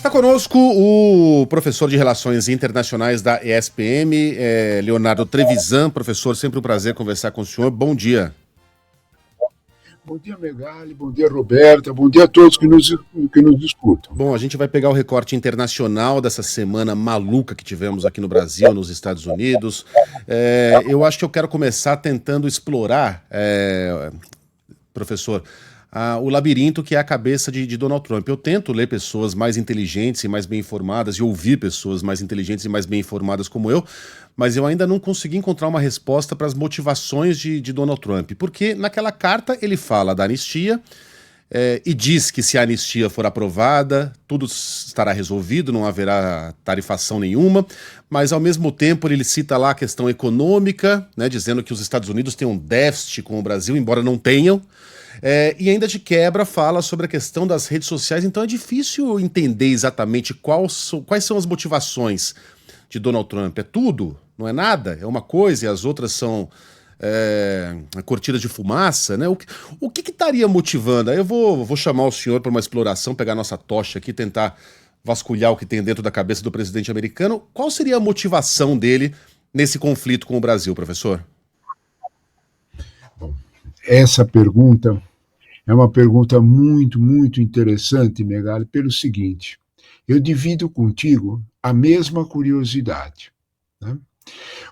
Está conosco o professor de Relações Internacionais da ESPM, Leonardo Trevisan. Professor, sempre um prazer conversar com o senhor. Bom dia. Bom dia, Megali, bom dia, Roberta, bom dia a todos que nos escutam. Bom, a gente vai pegar o recorte internacional dessa semana maluca que tivemos aqui no Brasil, nos Estados Unidos. Eu acho que eu quero começar tentando explorar, professor, o labirinto que é a cabeça de Donald Trump. Eu tento ler pessoas mais inteligentes e mais bem informadas e ouvir pessoas mais inteligentes e mais bem informadas como eu, mas eu ainda não consegui encontrar uma resposta para as motivações de Donald Trump, porque naquela carta ele fala da anistia e diz que se a anistia for aprovada, tudo estará resolvido, não haverá tarifação nenhuma, mas ao mesmo tempo ele cita lá a questão econômica, né, dizendo que os Estados Unidos têm um déficit com o Brasil, embora não tenham. E ainda de quebra fala sobre a questão das redes sociais, então é difícil entender exatamente quais são as motivações de Donald Trump. É tudo? Não é nada? É uma coisa e as outras são cortinas de fumaça, né? O que estaria motivando? Aí eu vou chamar o senhor para uma exploração, pegar nossa tocha aqui, tentar vasculhar o que tem dentro da cabeça do presidente americano. Qual seria a motivação dele nesse conflito com o Brasil, professor? Bom, essa pergunta é uma pergunta muito, muito interessante, Megali, pelo seguinte: eu divido contigo a mesma curiosidade. Né?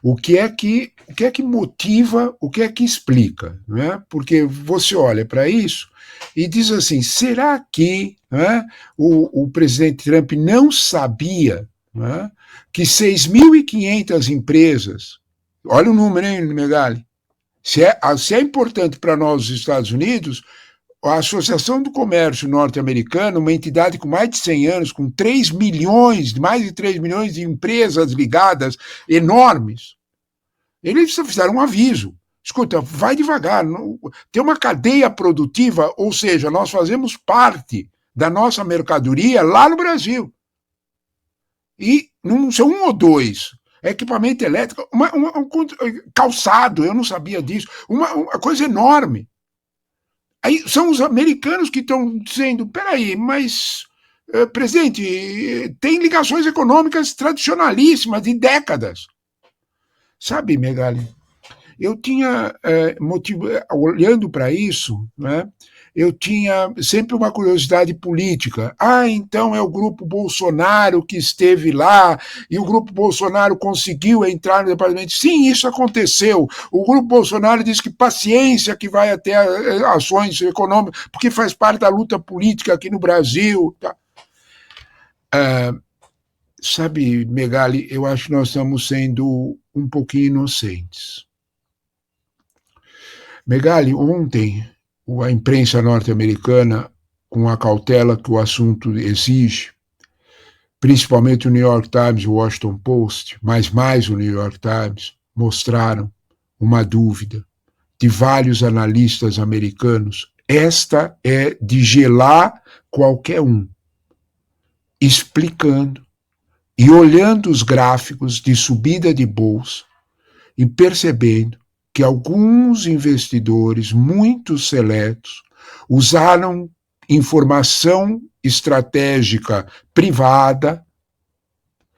O que é que motiva, o que é que explica? Né? Porque você olha para isso e diz assim: será que o presidente Trump não sabia que 6.500 empresas, olha o número, hein, Megali? Se é importante para nós, os Estados Unidos, a Associação do Comércio Norte-Americano, uma entidade com mais de 100 anos, com mais de 3 milhões de empresas ligadas, enormes, eles fizeram um aviso. Escuta, vai devagar. Tem uma cadeia produtiva, ou seja, nós fazemos parte da nossa mercadoria lá no Brasil. E não são um ou dois. Equipamento elétrico, calçado, eu não sabia disso. Uma coisa enorme. Aí são os americanos que estão dizendo: peraí, mas, presidente, tem ligações econômicas tradicionalíssimas de décadas. Sabe, Megali, eu tinha olhando para isso, né, eu tinha sempre uma curiosidade política. Então é o grupo Bolsonaro que esteve lá e o grupo Bolsonaro conseguiu entrar no departamento. Sim, isso aconteceu. O grupo Bolsonaro diz que paciência que vai até ações econômicas, porque faz parte da luta política aqui no Brasil. Tá? Sabe, Megali, eu acho que nós estamos sendo um pouquinho inocentes. Megali, ontem a imprensa norte-americana, com a cautela que o assunto exige, principalmente o New York Times e o Washington Post, mas mais o New York Times, mostraram uma dúvida de vários analistas americanos. Esta é de gelar qualquer um, explicando e olhando os gráficos de subida de bolsa e percebendo que alguns investidores muito seletos usaram informação estratégica privada,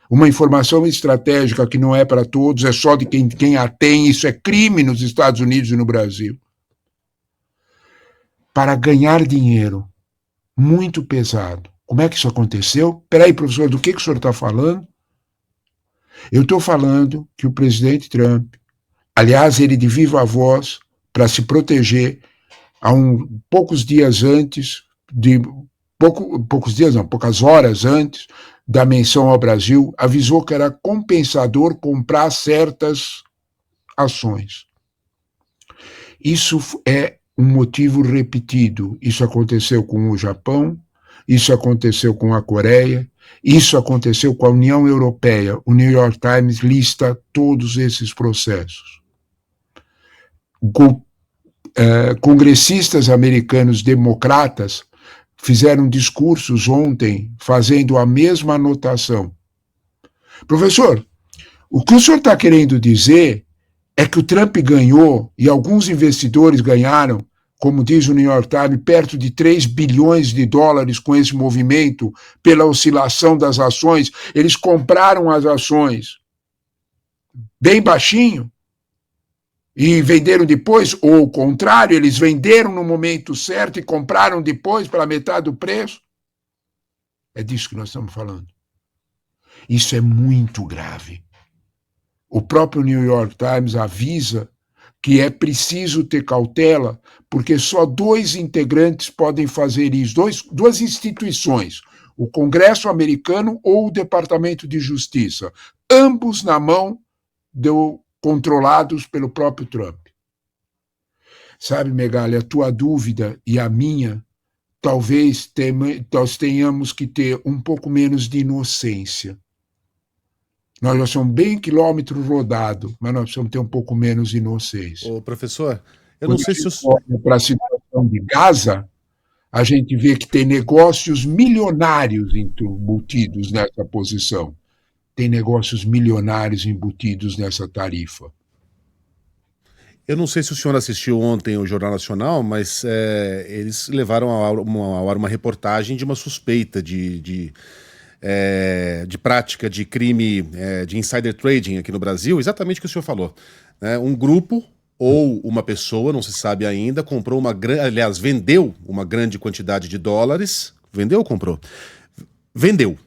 uma informação estratégica que não é para todos, é só de quem a tem, isso é crime nos Estados Unidos e no Brasil, para ganhar dinheiro muito pesado. Como é que isso aconteceu? Peraí, professor, do que o senhor está falando? Eu estou falando que o presidente Trump, aliás, ele de viva voz, para se proteger, poucos dias antes, poucas horas antes da menção ao Brasil, avisou que era compensador comprar certas ações. Isso é um motivo repetido. Isso aconteceu com o Japão, isso aconteceu com a Coreia, isso aconteceu com a União Europeia. O New York Times lista todos esses processos. Congressistas americanos democratas fizeram discursos ontem fazendo a mesma anotação. Professor, o que o senhor está querendo dizer é que o Trump ganhou e alguns investidores ganharam como diz o New York Times, perto de 3 bilhões de dólares com esse movimento, pela oscilação das ações. Eles compraram as ações bem baixinho e venderam depois, ou o contrário, eles venderam no momento certo e compraram depois pela metade do preço. É disso que nós estamos falando. Isso é muito grave. O próprio New York Times avisa que é preciso ter cautela, porque só 2 integrantes podem fazer isso, duas instituições, o Congresso americano ou o Departamento de Justiça, ambos na mão controlados pelo próprio Trump. Sabe, Megali, a tua dúvida e a minha, talvez nós tenhamos que ter um pouco menos de inocência. Nós já somos bem quilômetro rodado, mas nós precisamos ter um pouco menos de inocência. Ô, professor, eu Quando não sei se a gente olha para a situação de Gaza, a gente vê que tem negócios milionários embutidos nessa posição. Tem negócios milionários embutidos nessa tarifa. Eu não sei se o senhor assistiu ontem o Jornal Nacional, mas eles levaram ao ar uma reportagem de uma suspeita de prática de crime de insider trading aqui no Brasil, exatamente o que o senhor falou. Um grupo ou uma pessoa, não se sabe ainda, vendeu uma grande quantidade de dólares. Vendeu ou comprou? Vendeu.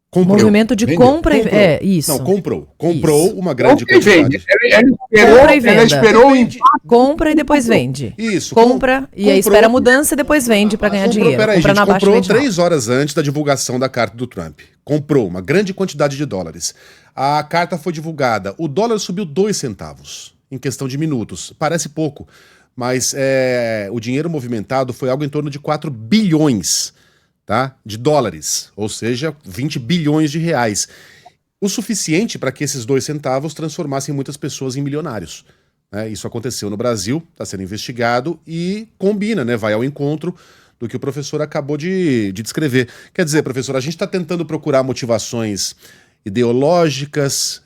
Comprou. Movimento de compra e... isso. Não, comprou. Comprou isso. Uma grande quantidade. Ela esperou o impacto. Compra e depois vende. Isso. Compra e aí espera a mudança e depois vende para ganhar dinheiro. Peraí, gente, comprou 3 horas antes da divulgação da carta do Trump. Comprou uma grande quantidade de dólares. A carta foi divulgada. O dólar subiu 2 centavos em questão de minutos. Parece pouco, mas o dinheiro movimentado foi algo em torno de 4 bilhões. Tá? De dólares, ou seja, 20 bilhões de reais. O suficiente para que esses 2 centavos transformassem muitas pessoas em milionários. Isso aconteceu no Brasil, está sendo investigado e combina, vai ao encontro do que o professor acabou de descrever. Quer dizer, professor, a gente está tentando procurar motivações ideológicas,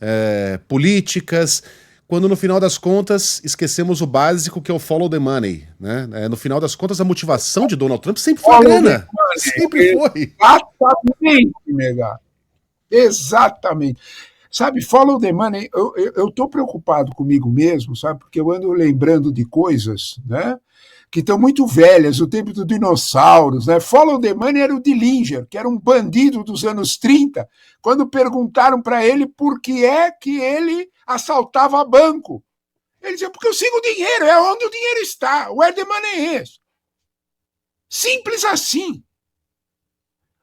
políticas, quando no final das contas esquecemos o básico, que é o follow the money. No final das contas, a motivação de Donald Trump sempre foi a grana. Sempre foi. Exatamente, Mega. Exatamente. Sabe, follow the money, eu estou preocupado comigo mesmo, sabe, porque eu ando lembrando de coisas, que estão muito velhas, o tempo dos dinossauros, Follow the money era o Dillinger, que era um bandido dos anos 30, quando perguntaram para ele por que é que ele assaltava banco. Ele dizia, porque eu sigo o dinheiro, é onde o dinheiro está, where the money is. Simples assim.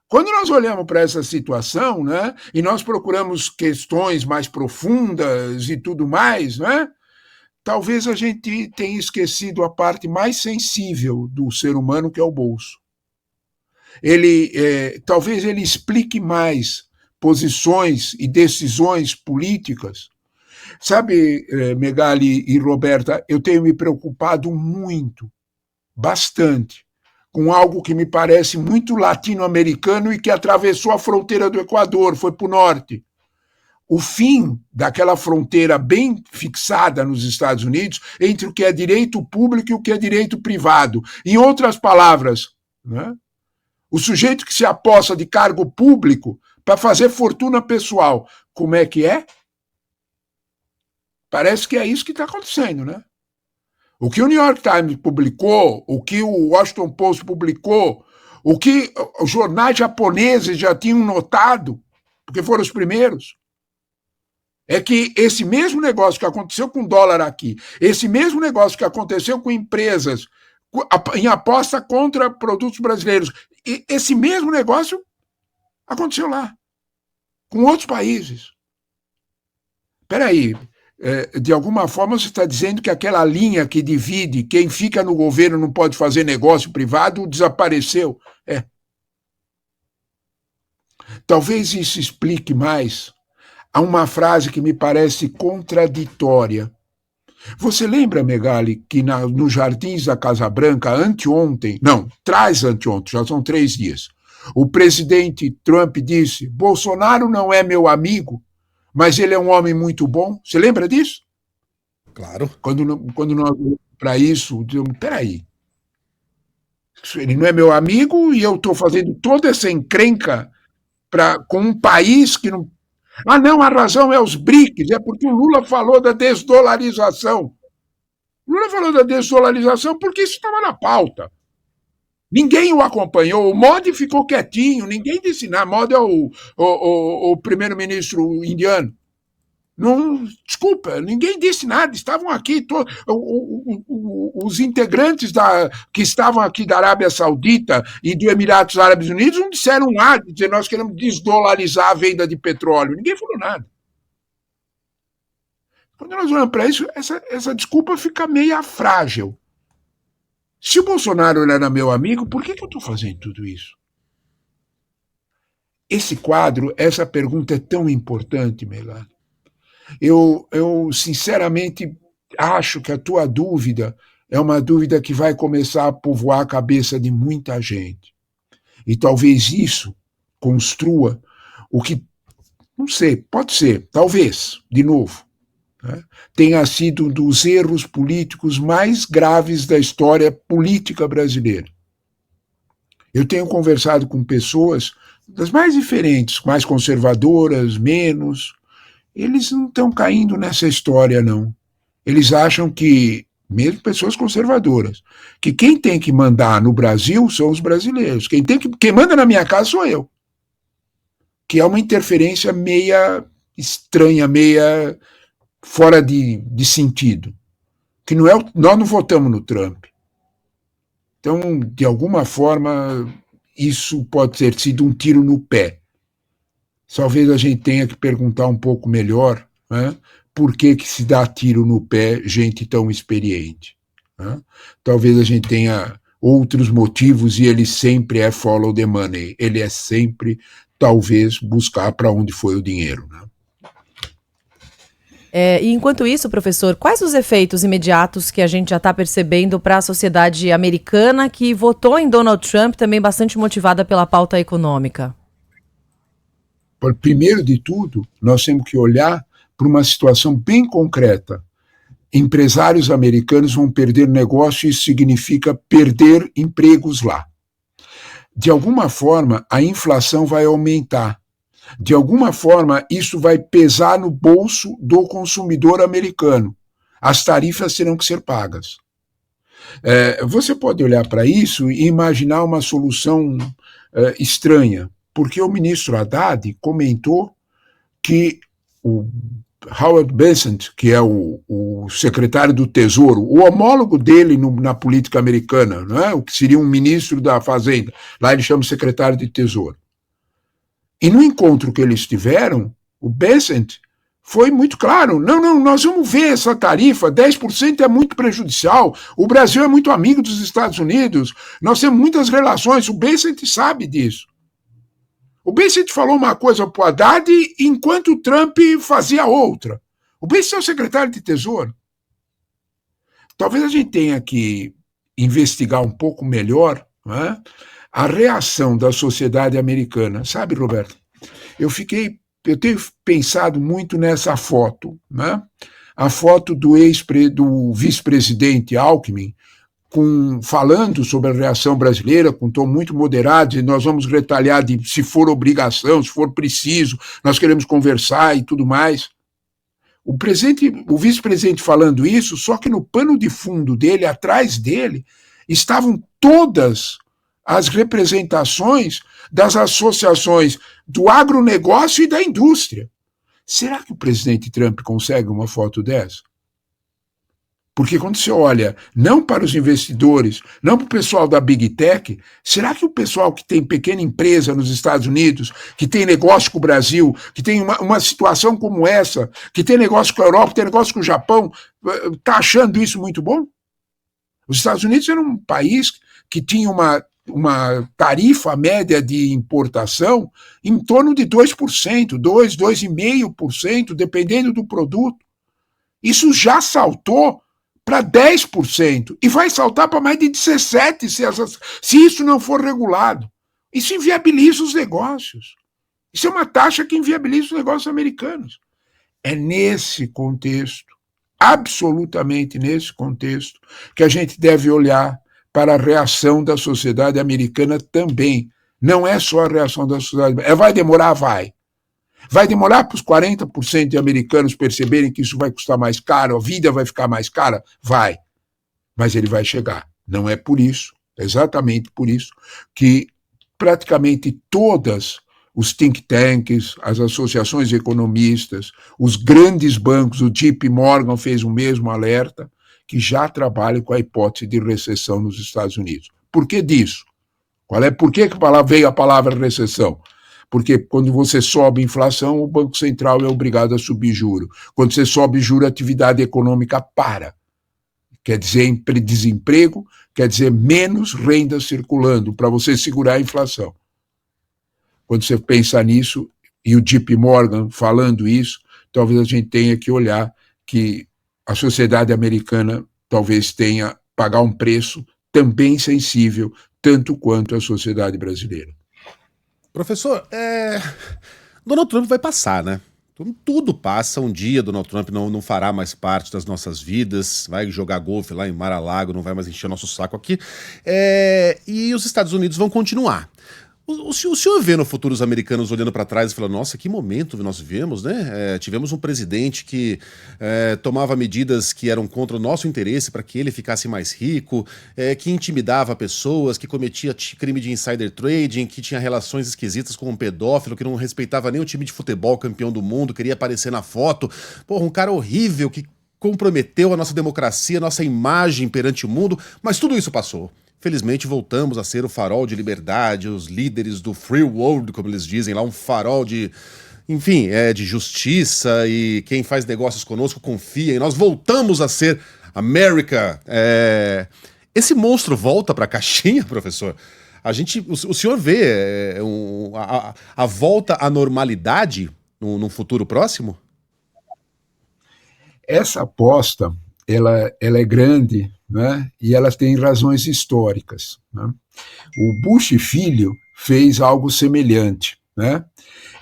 Quando nós olhamos para essa situação, e nós procuramos questões mais profundas e tudo mais, talvez a gente tenha esquecido a parte mais sensível do ser humano, que é o bolso. Talvez ele explique mais posições e decisões políticas. Sabe, Megali e Roberta, eu tenho me preocupado muito, bastante, com algo que me parece muito latino-americano e que atravessou a fronteira do Equador, foi para o norte. O fim daquela fronteira bem fixada nos Estados Unidos entre o que é direito público e o que é direito privado. Em outras palavras, o sujeito que se aposta de cargo público para fazer fortuna pessoal, como é que é? Parece que é isso que está acontecendo, O que o New York Times publicou, o que o Washington Post publicou, o que os jornais japoneses já tinham notado, porque foram os primeiros, é que esse mesmo negócio que aconteceu com o dólar aqui, esse mesmo negócio que aconteceu com empresas em aposta contra produtos brasileiros, esse mesmo negócio aconteceu lá, com outros países. Espera aí. De alguma forma você está dizendo que aquela linha que divide quem fica no governo não pode fazer negócio privado desapareceu. Talvez isso explique mais a uma frase que me parece contraditória. Você lembra, Megali, que nos Jardins da Casa Branca, anteontem, já são 3 dias, o presidente Trump disse: Bolsonaro não é meu amigo, mas ele é um homem muito bom. Você lembra disso? Claro. Quando nós olhamos para isso, dizemos, peraí, ele não é meu amigo e eu estou fazendo toda essa encrenca com um país que não... Ah, não, a razão é os BRICS, é porque o Lula falou da desdolarização. O Lula falou da desdolarização porque isso estava na pauta. Ninguém o acompanhou, o Modi ficou quietinho, ninguém disse nada. Modi é o primeiro-ministro indiano. Não, desculpa, ninguém disse nada, estavam aqui, os integrantes que estavam aqui da Arábia Saudita e do Emirados Árabes Unidos não disseram nada, dizer nós queremos desdolarizar a venda de petróleo, ninguém falou nada. Quando nós olhamos para isso, essa desculpa fica meio frágil. Se o Bolsonaro era meu amigo, por que eu estou fazendo tudo isso? Esse quadro, essa pergunta é tão importante, Melania. Eu sinceramente acho que a tua dúvida é uma dúvida que vai começar a povoar a cabeça de muita gente. E talvez isso construa o que, não sei, pode ser, talvez, de novo, né, tenha sido um dos erros políticos mais graves da história política brasileira. Eu tenho conversado com pessoas das mais diferentes, mais conservadoras, menos. Eles não estão caindo nessa história, não. Eles acham que, mesmo pessoas conservadoras, que quem tem que mandar no Brasil são os brasileiros. Quem manda na minha casa sou eu. Que é uma interferência meia estranha, meia fora de sentido. Que não é, nós não votamos no Trump. Então, de alguma forma, isso pode ter sido um tiro no pé. Talvez a gente tenha que perguntar um pouco melhor, né, por que se dá tiro no pé gente tão experiente. Né? Talvez a gente tenha outros motivos e ele sempre é follow the money. Ele é sempre, talvez, buscar para onde foi o dinheiro. Né? E enquanto isso, professor, quais os efeitos imediatos que a gente já está percebendo para a sociedade americana que votou em Donald Trump, também bastante motivada pela pauta econômica? Primeiro de tudo, nós temos que olhar para uma situação bem concreta. Empresários americanos vão perder negócio e isso significa perder empregos lá. De alguma forma, a inflação vai aumentar. De alguma forma, isso vai pesar no bolso do consumidor americano. As tarifas terão que ser pagas. Você pode olhar para isso e imaginar uma solução estranha. Porque o ministro Haddad comentou que o Howard Bessent, que é o secretário do Tesouro, o homólogo dele na política americana, não é? O que seria um ministro da Fazenda, lá ele chama secretário de Tesouro. E no encontro que eles tiveram, o Bessent foi muito claro, não, nós vamos ver essa tarifa, 10% é muito prejudicial, o Brasil é muito amigo dos Estados Unidos, nós temos muitas relações, o Bessent sabe disso. O Bessent falou uma coisa para o Haddad enquanto o Trump fazia outra. O Bessent é o secretário de Tesouro. Talvez a gente tenha que investigar um pouco melhor, né, a reação da sociedade americana. Sabe, Roberto, eu tenho pensado muito nessa foto, né, a foto do vice-presidente Alckmin, falando sobre a reação brasileira, com um tom muito moderado, e nós vamos retalhar se for obrigação, se for preciso, nós queremos conversar e tudo mais. O vice-presidente falando isso, só que no pano de fundo dele, atrás dele, estavam todas as representações das associações do agronegócio e da indústria. Será que o presidente Trump consegue uma foto dessa? Porque quando você olha, não para os investidores, não para o pessoal da Big Tech, será que o pessoal que tem pequena empresa nos Estados Unidos, que tem negócio com o Brasil, que tem uma situação como essa, que tem negócio com a Europa, tem negócio com o Japão, está achando isso muito bom? Os Estados Unidos era um país que tinha uma tarifa média de importação em torno de 2%, 2,5%, dependendo do produto. Isso já saltou para 10%, e vai saltar para mais de 17% se isso não for regulado. Isso inviabiliza os negócios. Isso é uma taxa que inviabiliza os negócios americanos. É nesse contexto absolutamente nesse contexto que a gente deve olhar para a reação da sociedade americana também. Não é só a reação da sociedade americana. Vai demorar? Vai. Vai demorar para os 40% de americanos perceberem que isso vai custar mais caro, a vida vai ficar mais cara? Vai. Mas ele vai chegar. Não é por isso, exatamente por isso, que praticamente todas os think tanks, as associações de economistas, os grandes bancos, o JP Morgan fez o mesmo alerta, que já trabalham com a hipótese de recessão nos Estados Unidos. Por que disso? Por que veio a palavra recessão? Porque quando você sobe a inflação, o Banco Central é obrigado a subir juro. Quando você sobe juro, a atividade econômica para. Quer dizer desemprego, quer dizer menos renda circulando para você segurar a inflação. Quando você pensa nisso, e o JP Morgan falando isso, talvez a gente tenha que olhar que a sociedade americana talvez tenha que pagar um preço também sensível, tanto quanto a sociedade brasileira. Professor, Donald Trump vai passar, né? Tudo passa, um dia Donald Trump não fará mais parte das nossas vidas, vai jogar golfe lá em Mar-a-Lago, não vai mais encher o nosso saco aqui, e os Estados Unidos vão continuar. O senhor vê no futuro os americanos olhando para trás e falando, nossa, que momento nós vivemos, né? Tivemos um presidente que tomava medidas que eram contra o nosso interesse para que ele ficasse mais rico, que intimidava pessoas, que cometia crime de insider trading, que tinha relações esquisitas com um pedófilo, que não respeitava nem o time de futebol campeão do mundo, queria aparecer na foto. Porra, um cara horrível que comprometeu a nossa democracia, a nossa imagem perante o mundo, mas tudo isso passou. Felizmente voltamos a ser o farol de liberdade, os líderes do free world, como eles dizem lá, um farol de, enfim, de justiça, e quem faz negócios conosco confia, e nós voltamos a ser America. Esse monstro volta para a caixinha, professor? O senhor vê a volta à normalidade num futuro próximo? Essa aposta, ela é grande, né? E ela tem razões históricas, né? O Bush filho fez algo semelhante, né?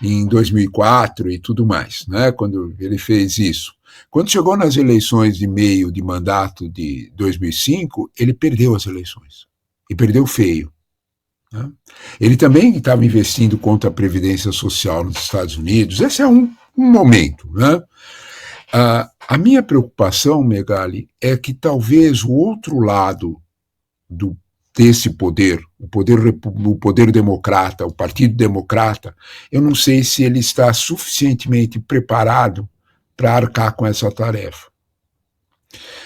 Em 2004 e tudo mais, né? Quando ele fez isso. Quando chegou nas eleições de meio de mandato de 2005, ele perdeu as eleições. E perdeu feio. Né? Ele também estava investindo contra a Previdência Social nos Estados Unidos. Esse é um momento, né? A minha preocupação, Megali, é que talvez o outro lado desse poder, o poder democrata, o Partido Democrata, eu não sei se ele está suficientemente preparado para arcar com essa tarefa.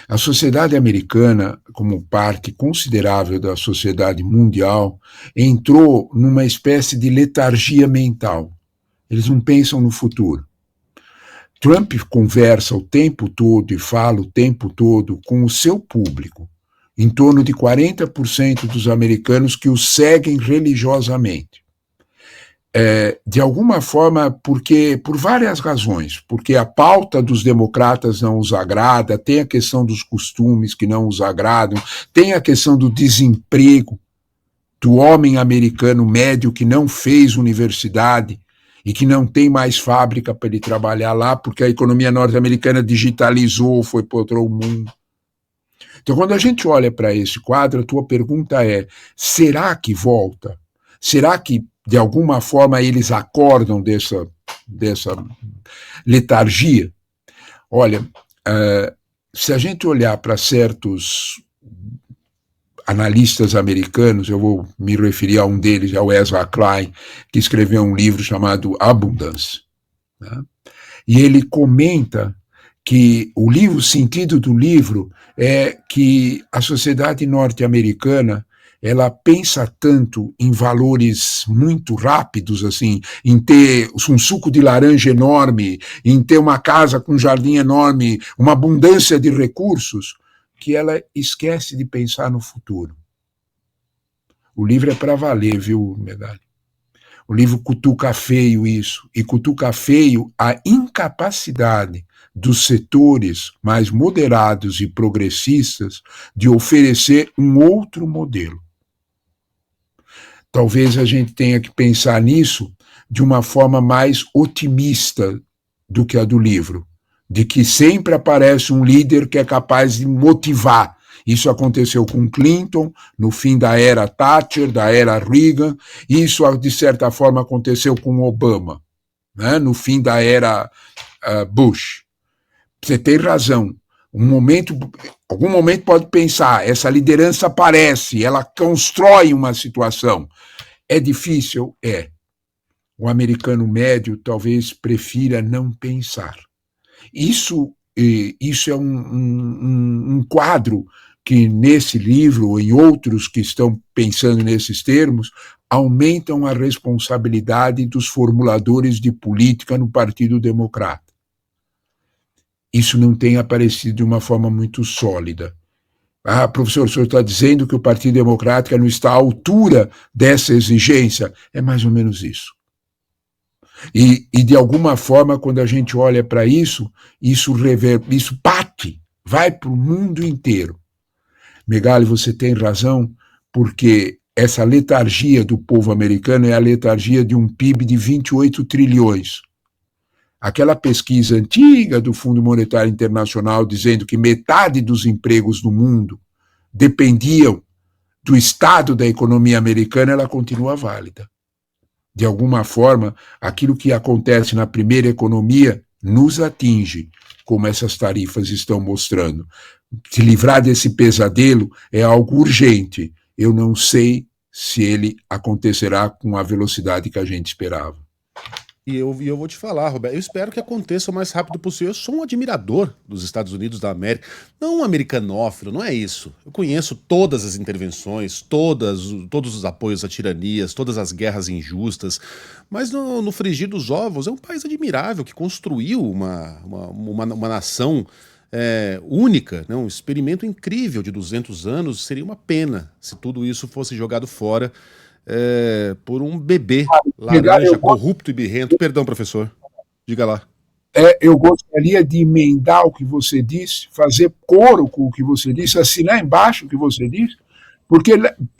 A sociedade americana, como parte considerável da sociedade mundial, entrou numa espécie de letargia mental. Eles não pensam no futuro. Trump conversa o tempo todo e fala o tempo todo com o seu público, em torno de 40% dos americanos que o seguem religiosamente. De alguma forma, por várias razões, porque a pauta dos democratas não os agrada, tem a questão dos costumes que não os agradam, tem a questão do desemprego, do homem americano médio que não fez universidade, e que não tem mais fábrica para ele trabalhar lá, porque a economia norte-americana digitalizou, foi para outro mundo. Então, quando a gente olha para esse quadro, a tua pergunta é, será que volta? Será que, de alguma forma, eles acordam dessa letargia? Olha, se a gente olhar para certos analistas americanos, eu vou me referir a um deles, ao Ezra Klein, que escreveu um livro chamado Abundance. Né? E ele comenta que o sentido do livro é que a sociedade norte-americana ela pensa tanto em valores muito rápidos, assim, em ter um suco de laranja enorme, em ter uma casa com um jardim enorme, uma abundância de recursos, que ela esquece de pensar no futuro. O livro é para valer, viu, Megali? O livro cutuca feio isso, e cutuca feio a incapacidade dos setores mais moderados e progressistas de oferecer um outro modelo. Talvez a gente tenha que pensar nisso de uma forma mais otimista do que a do livro. de que sempre aparece um líder que é capaz de motivar. Isso aconteceu com Clinton, no fim da era Thatcher, da era Reagan, isso, de certa forma, aconteceu com Obama, né, no fim da era Bush. Você tem razão. Algum momento pode pensar, essa liderança aparece, ela constrói uma situação. É difícil? É. O americano médio talvez prefira não pensar. Isso é um quadro que nesse livro ou em outros que estão pensando nesses termos aumentam a responsabilidade dos formuladores de política no Partido Democrata. Isso não tem aparecido de uma forma muito sólida. Professor, o senhor está dizendo que o Partido Democrático não está à altura dessa exigência? É mais ou menos isso. E de alguma forma, quando a gente olha para isso bate, vai para o mundo inteiro. Megali, você tem razão, porque essa letargia do povo americano é a letargia de um PIB de 28 trilhões. Aquela pesquisa antiga do Fundo Monetário Internacional dizendo que metade dos empregos do mundo dependiam do estado da economia americana, ela continua válida. De alguma forma, aquilo que acontece na primeira economia nos atinge, como essas tarifas estão mostrando. Se livrar desse pesadelo é algo urgente. Eu não sei se ele acontecerá com a velocidade que a gente esperava. E eu vou te falar, Roberto, eu espero que aconteça o mais rápido possível. Eu sou um admirador dos Estados Unidos da América, não um americanófilo, não é isso. Eu conheço todas as intervenções, todos os apoios a tiranias, todas as guerras injustas, mas no frigir dos ovos é um país admirável que construiu uma nação única, né? Um experimento incrível de 200 anos. Seria uma pena se tudo isso fosse jogado fora por um bebê laranja, corrupto e birrento. Perdão, professor. Diga lá. Eu gostaria de emendar o que você disse, fazer coro com o que você disse, assinar embaixo o que você disse, porque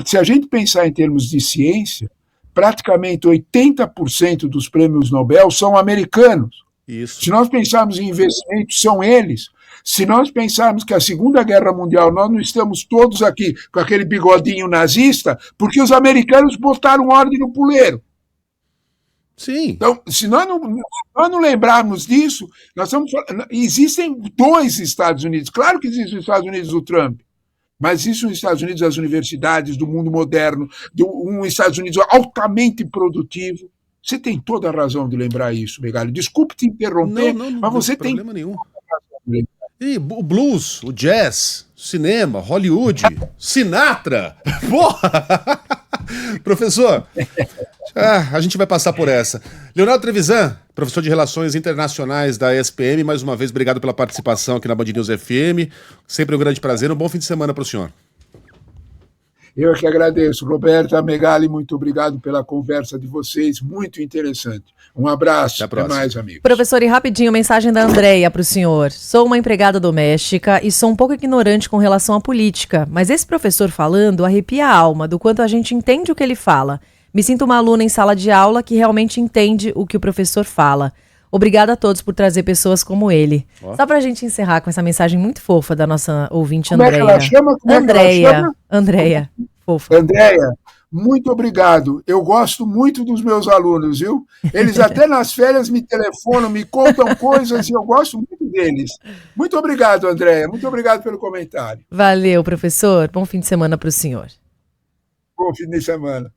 se a gente pensar em termos de ciência, praticamente 80% dos prêmios Nobel são americanos. Isso. Se nós pensarmos em investimentos, são eles. Se nós pensarmos que a Segunda Guerra Mundial, nós não estamos todos aqui com aquele bigodinho nazista, porque os americanos botaram ordem no puleiro. Sim. Então, se nós não lembrarmos disso, nós estamos falando, existem dois Estados Unidos. Claro que existe os Estados Unidos do Trump, mas existe os Estados Unidos das universidades, do mundo moderno, um Estados Unidos altamente produtivo. Você tem toda a razão de lembrar isso, Megali. Desculpe te interromper, mas você tem problema nenhum. E o blues, o jazz, o cinema, Hollywood, Sinatra. Porra! Professor, a gente vai passar por essa. Leonardo Trevisan, professor de Relações Internacionais da ESPM, mais uma vez, obrigado pela participação aqui na Band News FM. Sempre um grande prazer, um bom fim de semana para o senhor. Eu que agradeço. Roberta, Megali, muito obrigado pela conversa de vocês, muito interessante. Um abraço, até mais, amigos. Professor, e rapidinho, mensagem da Andréia para o senhor. Sou uma empregada doméstica e sou um pouco ignorante com relação à política, mas esse professor falando arrepia a alma do quanto a gente entende o que ele fala. Me sinto uma aluna em sala de aula que realmente entende o que o professor fala. Obrigada a todos por trazer pessoas como ele. Só pra gente encerrar com essa mensagem muito fofa da nossa ouvinte Andréia. Como é que ela chama? Andréia, fofa. Andréia, muito obrigado. Eu gosto muito dos meus alunos, viu? Eles até nas férias me telefonam, me contam coisas e eu gosto muito deles. Muito obrigado, Andréia. Muito obrigado pelo comentário. Valeu, professor. Bom fim de semana para o senhor. Bom fim de semana.